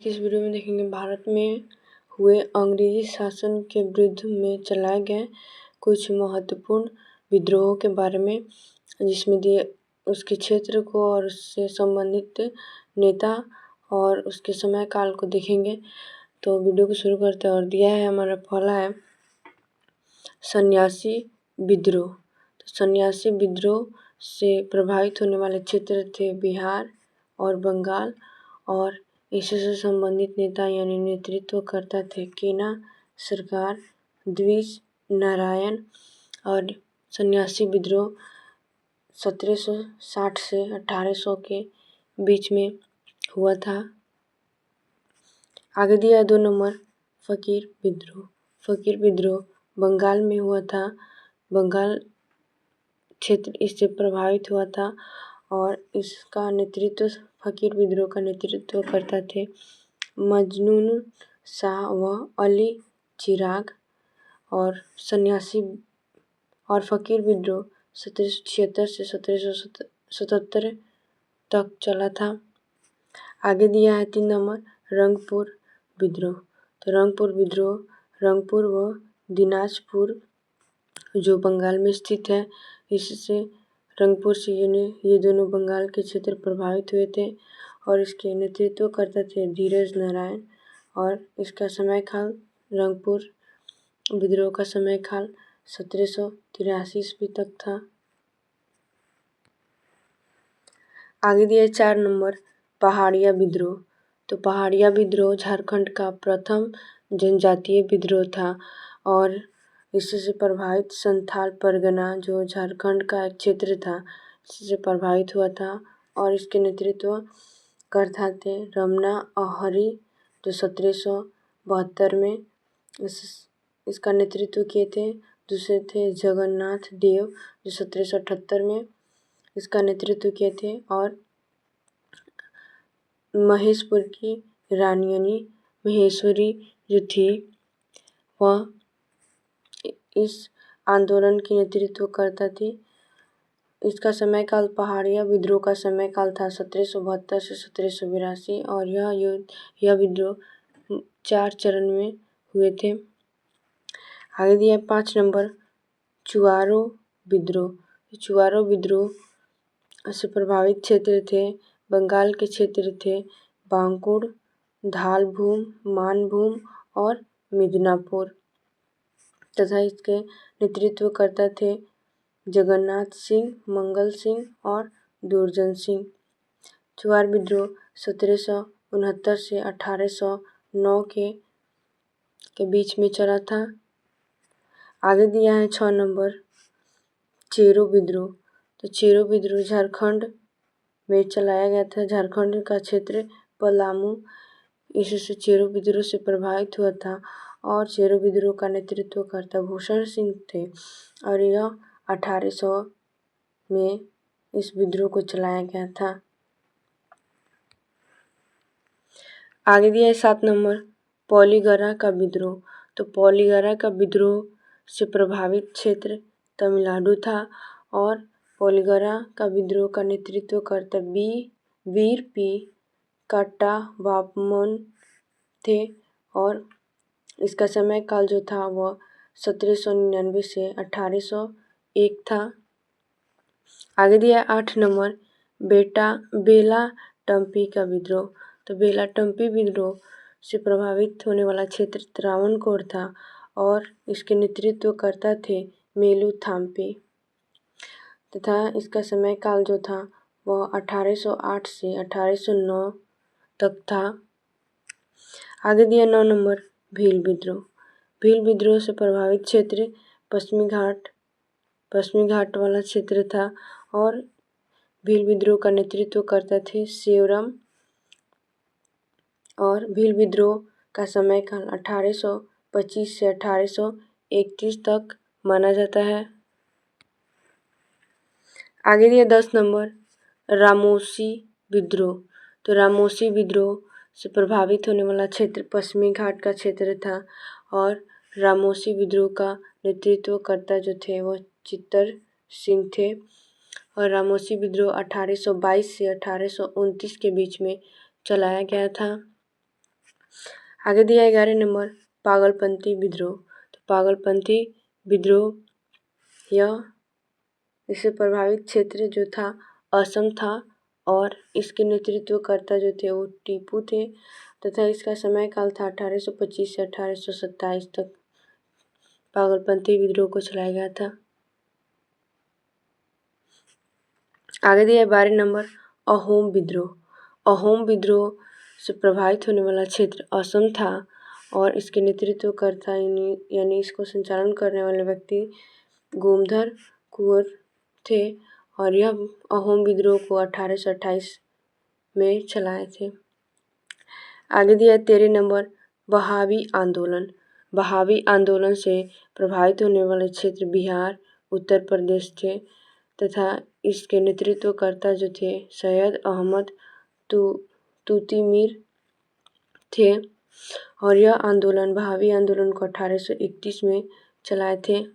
इस वीडियो में देखेंगे भारत में हुए अंग्रेजी शासन के विरुद्ध में चलाए गए कुछ महत्वपूर्ण विद्रोहों के बारे में, जिसमें दिए उसके क्षेत्र को और उससे संबंधित नेता और उसके समय काल को देखेंगे। तो वीडियो को शुरू करते हैं और दिया है हमारा पहला है सन्यासी विद्रोह। तो सन्यासी विद्रोह से प्रभावित होने वाले क्षेत्र थे बिहार और बंगाल, और इससे संबंधित नेता यानी नेतृत्वकर्ता थे केना सरकार, द्विज नारायण। और सन्यासी विद्रोह 1760 से 1800 के बीच में हुआ था। आगे दिया है 2 नंबर फकीर विद्रोह। फकीर विद्रोह बंगाल में हुआ था। बंगाल क्षेत्र इससे प्रभावित हुआ था और इसका नेतृत्व फकीर विद्रोह का नेतृत्व करता थे मजनून शाह व अली चिराग। और सन्यासी और फकीर विद्रोह 1776 से 1777 तक चला था। आगे दिया है 3 नंबर रंगपुर विद्रोह। तो रंगपुर विद्रोह रंगपुर व दिनाजपुर जो बंगाल में स्थित है, इससे रंगपुर से ये दोनों बंगाल के क्षेत्र प्रभावित हुए थे और इसके नेतृत्व करते थे धीरज नारायण। और इसका समय काल रंगपुर विद्रोह का समय काल 1783 ईस्वी तक था। आगे दिया 4 नंबर पहाड़िया विद्रोह। तो पहाड़िया विद्रोह झारखंड का प्रथम जनजातीय विद्रोह था और इससे प्रभावित संथाल परगना जो झारखंड का एक क्षेत्र था, इससे प्रभावित हुआ था और इसके नेतृत्व करता थे रमना अहरी जो 1772 में इसका नेतृत्व किए थे। दूसरे थे जगन्नाथ देव जो 1778 में इसका नेतृत्व किए थे। और महेशपुर की रानियानी महेश्वरी जो थी वह इस आंदोलन की नेतृत्व करता थी। इसका समय काल पहाड़िया विद्रोह का समय काल था 1772 से 1782 और यह विद्रोह 4 चरण में हुए थे। आगे दिया 5 नंबर चुआरो विद्रोह। चुआरो विद्रोह से प्रभावित क्षेत्र थे बंगाल के क्षेत्र थे बांकुड़, धालभूम, मानभूम और मिदनापुर तथा इसके नेतृत्व करता थे जगन्नाथ सिंह, मंगल सिंह और दुर्जन सिंह। चुआर विद्रोह 1769 से 1809 के बीच में चला था। आगे दिया है 6 नंबर चेरो विद्रोह। तो चेरो विद्रोह झारखंड में चलाया गया था। झारखंड का क्षेत्र पलामू इससे चेरो विद्रोह से प्रभावित हुआ था और चेरो विद्रोह का नेतृत्व करता भूषण सिंह थे और यह 1800 में इस विद्रोह को चलाया गया था। आगे दिया है 7 नंबर पौलीगरा का विद्रोह। तो पौलीगरा का विद्रोह से प्रभावित क्षेत्र तमिलनाडु था और पौलीगरा का विद्रोह का नेतृत्व करता वीर पी कट्टावामन थे और इसका समय काल जो था वह 1799 से 1801 था। आगे दिया 8 नंबर बेला टम्पी का विद्रोह। तो बेला टम्पी विद्रोह से प्रभावित होने वाला क्षेत्र त्रावणकोर था और इसके नेतृत्व करता थे मेलू थाम्पी तथा इसका समय काल जो था वह 1808 से 1809 तक था। आगे दिया 9 नंबर भील विद्रोह। भील विद्रोह से प्रभावित क्षेत्र पश्चिमी घाट वाला क्षेत्र था और भील विद्रोह का नेतृत्व करता थे सेवरम। और भील विद्रोह का समय काल 1825 से 1831 तक माना जाता है। आगे दिया 10 नंबर रामोसी विद्रोह। तो रामोसी विद्रोह से प्रभावित होने वाला क्षेत्र पश्चिमी घाट का क्षेत्र था और रामोसी विद्रोह का नेतृत्व करता जो थे वह चित्तर सिंह थे और रामोसी विद्रोह 1822 से 1829 के बीच में चलाया गया था। आगे दिया 11 नंबर पागलपंथी विद्रोह। तो पागलपंथी विद्रोह यह इससे प्रभावित क्षेत्र जो था असम था और इसके नेतृत्वकर्ता जो थे वो टीपू थे तथा इसका समय काल था 1825 से 1827 तक पागलपंथी विद्रोह को चलाया गया था। आगे दिया 12 नंबर अहोम विद्रोह। अहोम विद्रोह से प्रभावित होने वाला क्षेत्र असम था और इसके नेतृत्वकर्ता यानी इसको संचालन करने वाले व्यक्ति गोमधर कुंवर थे और यह अहोम विद्रोह को 1828 में चलाए थे। आगे दिया 13 नंबर वहाबी आंदोलन। वहाबी आंदोलन से प्रभावित होने वाले क्षेत्र बिहार, उत्तर प्रदेश थे तथा इसके नेतृत्वकर्ता जो थे सैयद अहमद तूतीमीर थे और यह आंदोलन वहाबी आंदोलन को 1831 में चलाए थे।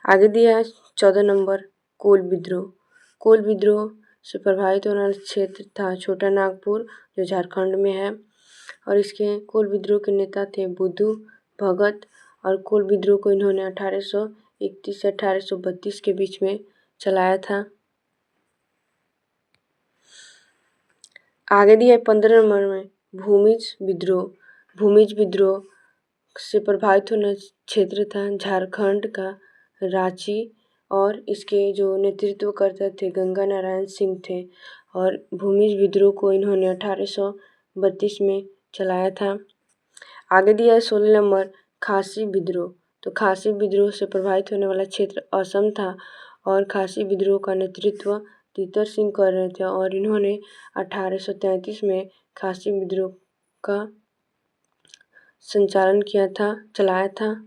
आगे दिया है 14 नंबर कोल विद्रोह। कोल विद्रोह से प्रभावित होने वाला क्षेत्र था छोटा नागपुर जो झारखंड में है और इसके कोल विद्रोह के नेता थे बुद्धू भगत और कोल विद्रोह को इन्होंने 1831 से 1832 के बीच में चलाया था। आगे दिया है 15 नंबर में भूमिज विद्रोह। भूमिज विद्रोह से प्रभावित होना क्षेत्र था झारखंड का रांची और इसके जो नेतृत्वकर्ता थे गंगा नारायण सिंह थे और भूमिज विद्रोह को इन्होंने 1832 में चलाया था। आगे दिया है 16 नंबर खासी विद्रोह। तो खासी विद्रोह से प्रभावित होने वाला क्षेत्र असम था और खासी विद्रोह का नेतृत्व तीतर सिंह कर रहे थे और इन्होंने 1833 में खासी विद्रोह का संचालन किया था, चलाया था।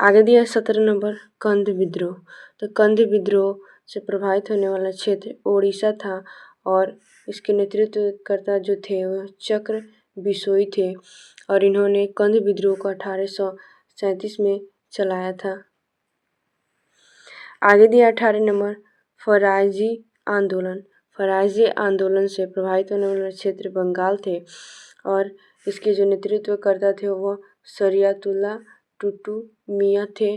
आगे दिया 17 नंबर कंध विद्रोह। तो कंध विद्रोह से प्रभावित होने वाला क्षेत्र ओडिशा था और इसके नेतृत्वकर्ता जो थे वह चक्र बिसोई थे और इन्होंने कंध विद्रोह को 1837 में चलाया था। आगे दिया 18 नंबर फराजी आंदोलन। फराजी आंदोलन से प्रभावित होने वाले क्षेत्र बंगाल थे और इसके जो नेतृत्वकर्ता थे वो शरियतुल्ला टुटू मियाँ थे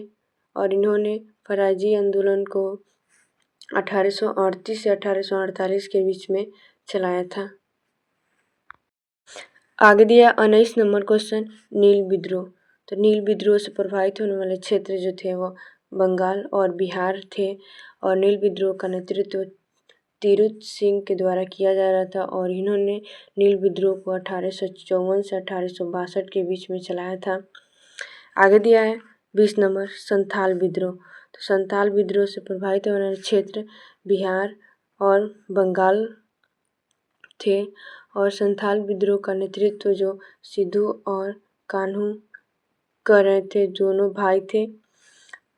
और इन्होंने फराजी आंदोलन को 1838 से 1848 के बीच में चलाया था। आगे दिया 19 नंबर क्वेश्चन नील विद्रोह। तो नील विद्रोह से प्रभावित होने वाले क्षेत्र जो थे वो बंगाल और बिहार थे और नील विद्रोह का नेतृत्व तिरुत सिंह के द्वारा किया जा रहा था और इन्होंने नील विद्रोह को 1854 से 1862 के बीच में चलाया था। आगे दिया है 20 नंबर संथाल विद्रोह। तो संथाल विद्रोह से प्रभावित होने वाले क्षेत्र बिहार और बंगाल थे और संथाल विद्रोह का नेतृत्व जो सिद्धू और कान्हू कर रहे थे, दोनों भाई थे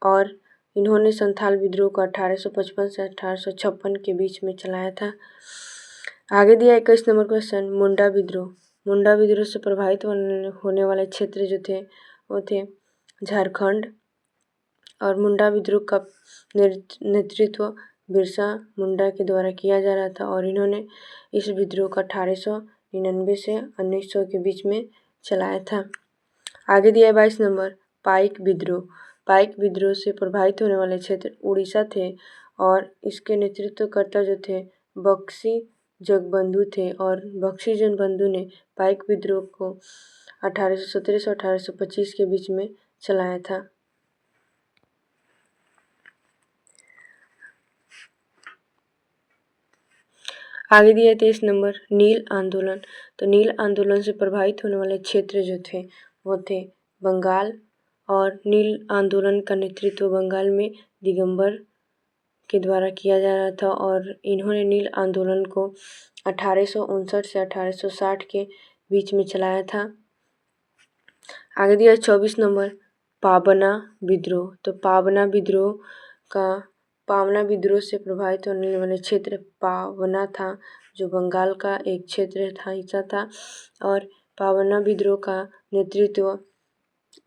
और इन्होंने संथाल विद्रोह को 1855 से 1856 के बीच में चलाया था। आगे दिया 21 नंबर क्वेश्चन मुंडा विद्रोह। मुंडा विद्रोह से प्रभावित होने वाले क्षेत्र जो थे वो थे झारखंड और मुंडा विद्रोह का नेतृत्व बिरसा मुंडा के द्वारा किया जा रहा था और इन्होंने इस विद्रोह का 1899 से 1900 के बीच में चलाया था। आगे दिया 22 नंबर पाइक विद्रोह। पाइक विद्रोह से प्रभावित होने वाले क्षेत्र उड़ीसा थे और इसके नेतृत्वकर्ता जो थे बख्शी जगबंधु थे और बख्शी जगबंधु ने पाइक विद्रोह को 1817 से 1825 के बीच में चलाया था। आगे दिया 23 नंबर नील आंदोलन। तो नील आंदोलन से प्रभावित होने वाले क्षेत्र जो थे वो थे बंगाल और नील आंदोलन का नेतृत्व बंगाल में दिगंबर के द्वारा किया जा रहा था और इन्होंने नील आंदोलन को 1859 से 1860 के बीच में चलाया था। आगे दिया 24 नंबर पाबना विद्रोह। तो पावना विद्रोह से प्रभावित होने वाले क्षेत्र पावना था जो बंगाल का एक क्षेत्र था, हिस्सा था और पावना विद्रोह का नेतृत्व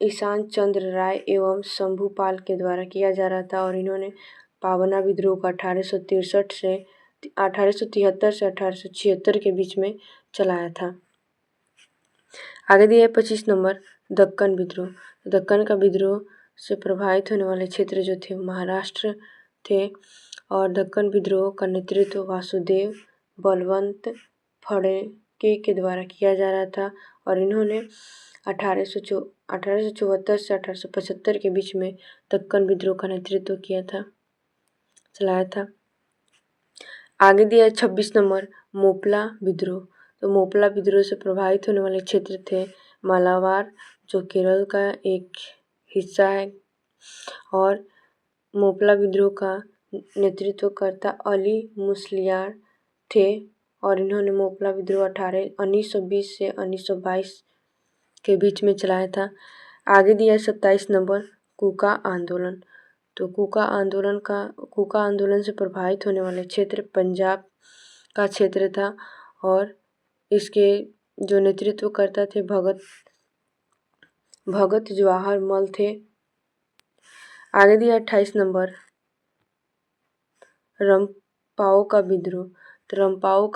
ईशान चंद्र राय एवं शंभूपाल के द्वारा किया जा रहा था और इन्होंने पावना विद्रोह का 1873 से 1876 के बीच में चलाया था। आगे दिया है 25 नंबर दक्कन विद्रोह। दक्कन का विद्रोह से प्रभावित होने वाले क्षेत्र जो थे महाराष्ट्र थे और दक्कन विद्रोह का नेतृत्व वासुदेव बलवंत फड़के के द्वारा किया जा रहा था और इन्होंने 1874 से 1875 के बीच में दक्कन विद्रोह का नेतृत्व किया था, चलाया था। आगे दिया है 26 नंबर मोपला विद्रोह। तो मोपला विद्रोह से प्रभावित होने वाले क्षेत्र थे मालाबार जो केरल का एक हिस्सा है और मोपला विद्रोह का नेतृत्वकर्ता अली मुस्लियार थे और इन्होंने मोपला विद्रोह 1920 से 1922 के बीच में चलाया था। आगे दिया 27 नंबर कूका आंदोलन। तो कूका आंदोलन से प्रभावित होने वाले क्षेत्र पंजाब का क्षेत्र था और इसके जो नेतृत्वकर्ता थे भगत जवाहर मल थे। आगे दिया 28 नंबर रंपाओ का विद्रोह। तो रंपाओ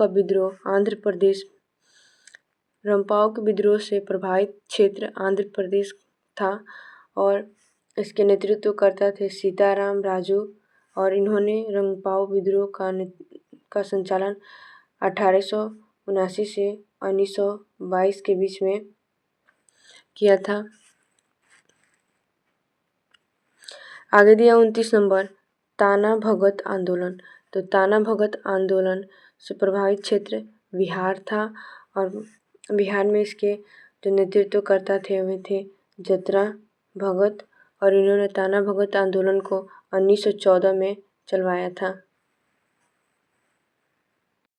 के विद्रोह से प्रभावित क्षेत्र आंध्र प्रदेश था और इसके नेतृत्वकर्ता थे सीताराम राजू और इन्होंने रंपाओ विद्रोह का संचालन 1879 से 1922 के बीच में किया था। आगे दिया 29 नंबर ताना भगत आंदोलन। तो ताना भगत आंदोलन से प्रभावित क्षेत्र बिहार था और बिहार में इसके जो नेतृत्वकर्ता थे वे थे जतरा भगत और इन्होंने ताना भगत आंदोलन को 1914 में चलवाया था।